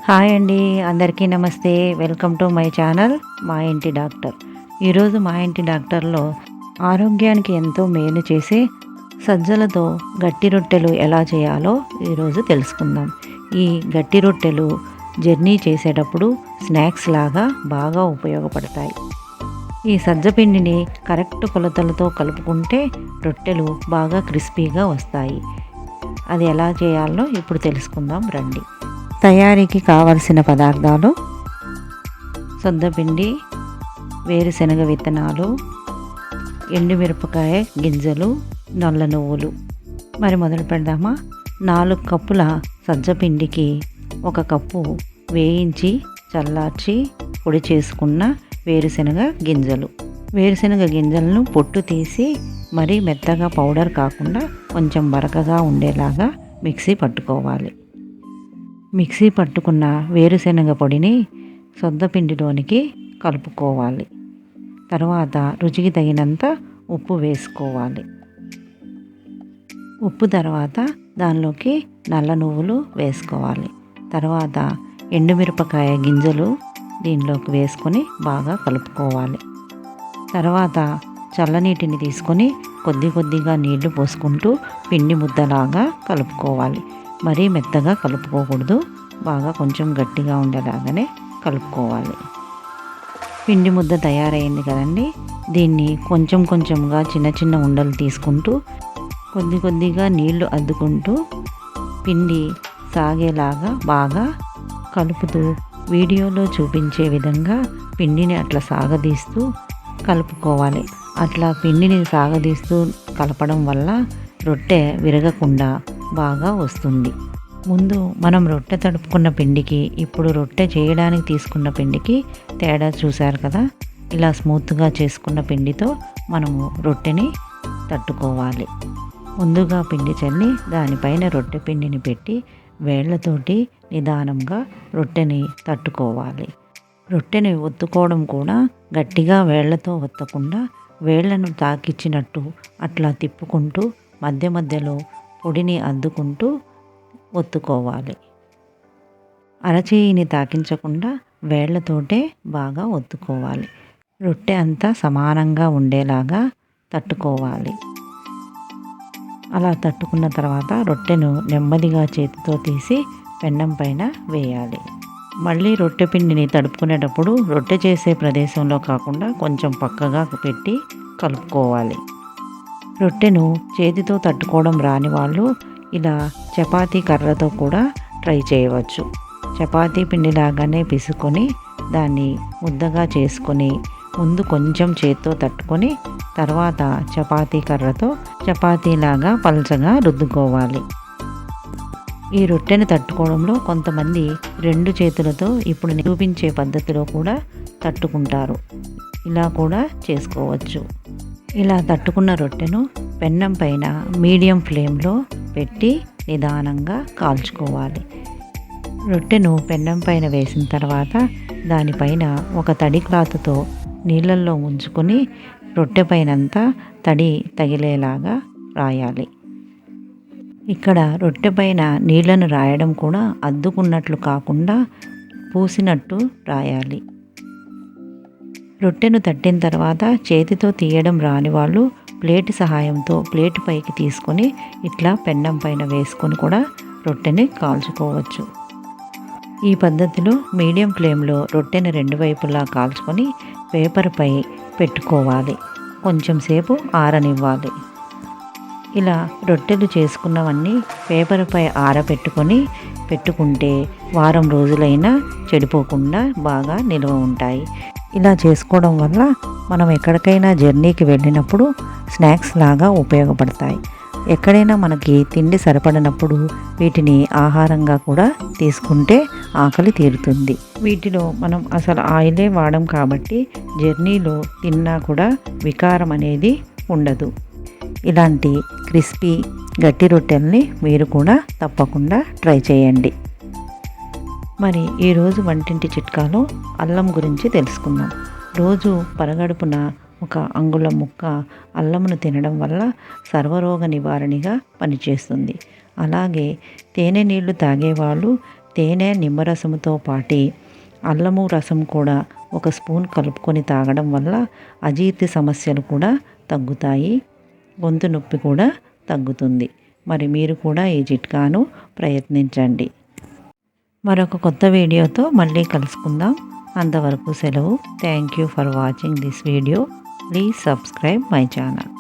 Hi అండి, అందరికీ నమస్తే. వెల్కమ్ టు మై ఛానల్ మా ఇంటి డాక్టర్. ఈరోజు మా ఇంటి డాక్టర్లో ఆరోగ్యానికి ఎంతో మేలు చేసే సజ్జలతో గట్టి రొట్టెలు ఎలా చేయాలో ఈరోజు తెలుసుకుందాం. ఈ గట్టి రొట్టెలు జర్నీ చేసేటప్పుడు స్నాక్స్ లాగా బాగా ఉపయోగపడతాయి. ఈ సజ్జపిండిని కరెక్ట్ కొలతలతో కలుపుకుంటే రొట్టెలు బాగా క్రిస్పీగా వస్తాయి. అది ఎలా చేయాలో ఇప్పుడు తెలుసుకుందాం రండి. తయారీకి కావలసిన పదార్థాలు: సొద్దపిండి, వేరుశనగ విత్తనాలు, ఎండుమిరపకాయ గింజలు, నల్ల నువ్వులు. మరి మొదలు పెడదామా? 4 కప్పుల సజ్జపిండికి 1 కప్పు వేయించి చల్లార్చి పొడి చేసుకున్న వేరుశనగ గింజలు. వేరుశనగ గింజలను పొట్టు తీసి మరీ మెత్తగా పౌడర్ కాకుండా కొంచెం బరకగా ఉండేలాగా మిక్సీ పట్టుకోవాలి. మిక్సీ పట్టుకున్న వేరుశనగ పొడిని సొద్దపిండిలోనికి కలుపుకోవాలి. తర్వాత రుచికి తగినంత ఉప్పు వేసుకోవాలి. ఉప్పు తర్వాత దానిలోకి నల్ల నువ్వులు వేసుకోవాలి. తర్వాత ఎండుమిరపకాయ గింజలు దీనిలోకి వేసుకొని బాగా కలుపుకోవాలి. తర్వాత చల్లనీటిని తీసుకొని కొద్ది కొద్దిగా నీళ్లు పోసుకుంటూ పిండి ముద్దలాగా కలుపుకోవాలి. మరీ మెత్తగా కలుపుకోకూడదు, బాగా కొంచెం గట్టిగా ఉండేలాగానే కలుపుకోవాలి. పిండి ముద్ద తయారైంది కదండి. దీన్ని కొంచెం కొంచెంగా చిన్న చిన్న ఉండలు తీసుకుంటూ కొద్ది కొద్దిగా నీళ్లు అద్దుకుంటూ పిండి సాగేలాగా బాగా కలుపుతూ వీడియోలో చూపించే విధంగా పిండిని అట్లా సాగదీస్తూ కలుపుకోవాలి. అట్లా పిండిని సాగదీస్తూ కలపడం వల్ల రొట్టె విరగకుండా బాగా వస్తుంది. ముందు మనం రొట్టె తడుపుకున్న పిండికి ఇప్పుడు రొట్టె చేయడానికి తీసుకున్న పిండికి తేడా చూశారు కదా. ఇలా స్మూత్గా చేసుకున్న పిండితో మనము రొట్టెని తట్టుకోవాలి. ముందుగా పిండి చల్లి దానిపైన రొట్టె పిండిని పెట్టి వేళ్లతోటి నిదానంగా రొట్టెని తట్టుకోవాలి. రొట్టెని ఒత్తుకోవడం కూడా గట్టిగా వేళ్లతో ఒత్తకుండా వేళ్లను తాకిచ్చినట్టు అట్లా తిప్పుకుంటూ మధ్య మధ్యలో పొడిని అద్దుకుంటూ ఒత్తుకోవాలి. అరచేయిని తాకించకుండా వేళ్లతోటే బాగా ఒత్తుకోవాలి. రొట్టె అంతా సమానంగా ఉండేలాగా తట్టుకోవాలి. అలా తట్టుకున్న తర్వాత రొట్టెను నెమ్మదిగా చేతితో తీసి పెన్నం పైన వేయాలి. మళ్ళీ రొట్టె పిండిని తడుపుకునేటప్పుడు రొట్టె చేసే ప్రదేశంలో కాకుండా కొంచెం పక్కగా పెట్టి కలుపుకోవాలి. రొట్టెను చేతితో తట్టుకోవడం రాని వాళ్ళు ఇలా చపాతీ కర్రతో కూడా ట్రై చేయవచ్చు. చపాతీ పిండిలాగానే పిసుకొని దాన్ని ముద్దగా చేసుకొని ముందు కొంచెం చేతితో తట్టుకొని తర్వాత చపాతీ కర్రతో చపాతీలాగా పల్చగా రుద్దుకోవాలి. ఈ రొట్టెని తట్టుకోవడంలో కొంతమంది 2 చేతులతో ఇప్పుడు చూపించే పద్ధతిలో కూడా తట్టుకుంటారు. ఇలా కూడా చేసుకోవచ్చు. ఇలా తట్టుకున్న రొట్టెను పెన్నం పైన మీడియం ఫ్లేమ్లో పెట్టి నిదానంగా కాల్చుకోవాలి. రొట్టెను పెన్నం పైన వేసిన తర్వాత దానిపైన ఒక తడి క్లాత్తో నీళ్ళల్లో ముంచుకొని రొట్టె పైనంతా తడి తగిలేలాగా రాయాలి. ఇక్కడ రొట్టె పైన నీళ్లను రాయడం కూడా అద్దుకున్నట్లు కాకుండా పూసినట్టు రాయాలి. రొట్టెను తట్టిన తర్వాత చేతితో తీయడం రాని వాళ్ళు ప్లేట్ సహాయంతో ప్లేట్ పైకి తీసుకొని ఇట్లా పెన్నం పైన వేసుకొని కూడా రొట్టెని కాల్చుకోవచ్చు. ఈ పద్ధతిలో మీడియం ఫ్లేమ్లో రొట్టెని 2 వైపులా కాల్చుకొని పేపర్పై పెట్టుకోవాలి. కొంచెం సేపు ఆరనివ్వాలి. ఇలా రొట్టెలు చేసుకున్నవన్నీ పేపర్పై పెట్టుకుంటే వారం రోజులైనా చెడిపోకుండా బాగా నిల్వ ఉంటాయి. ఇలా చేసుకోవడం వల్ల మనం ఎక్కడికైనా జర్నీకి వెళ్ళినప్పుడు స్నాక్స్ లాగా ఉపయోగపడతాయి. ఎక్కడైనా మనకి తిండి సరిపడినప్పుడు వీటిని ఆహారంగా కూడా తీసుకుంటే ఆకలి తీరుతుంది. వీటిలో మనం అసలు ఆయిలే వాడం కాబట్టి జర్నీలో తిన్నా కూడా వికారం అనేది ఉండదు. ఇలాంటి క్రిస్పీ గట్టి రొట్టెల్ని మీరు కూడా తప్పకుండా ట్రై చేయండి. మరి ఈరోజు వంటింటి చిట్కాలో అల్లం గురించి తెలుసుకుందాం. రోజు పరగడుపున 1 అంగుళం ముక్క అల్లమును తినడం వల్ల సర్వరోగ నివారణగా పనిచేస్తుంది. అలాగే తేనె నీళ్లు తాగేవాళ్ళు తేనె నిమ్మరసంతో పాటి అల్లము రసం కూడా ఒక స్పూన్ కలుపుకొని తాగడం వల్ల అజీర్తి సమస్యలు కూడా తగ్గుతాయి, గొంతు నొప్పి కూడా తగ్గుతుంది. మరి మీరు కూడా ఈ చిట్కాను ప్రయత్నించండి. మరొక కొత్త వీడియోతో మళ్ళీ కలుసుకుందాం. అంతవరకు సెలవు. Thank you for watching this video. Please subscribe my channel.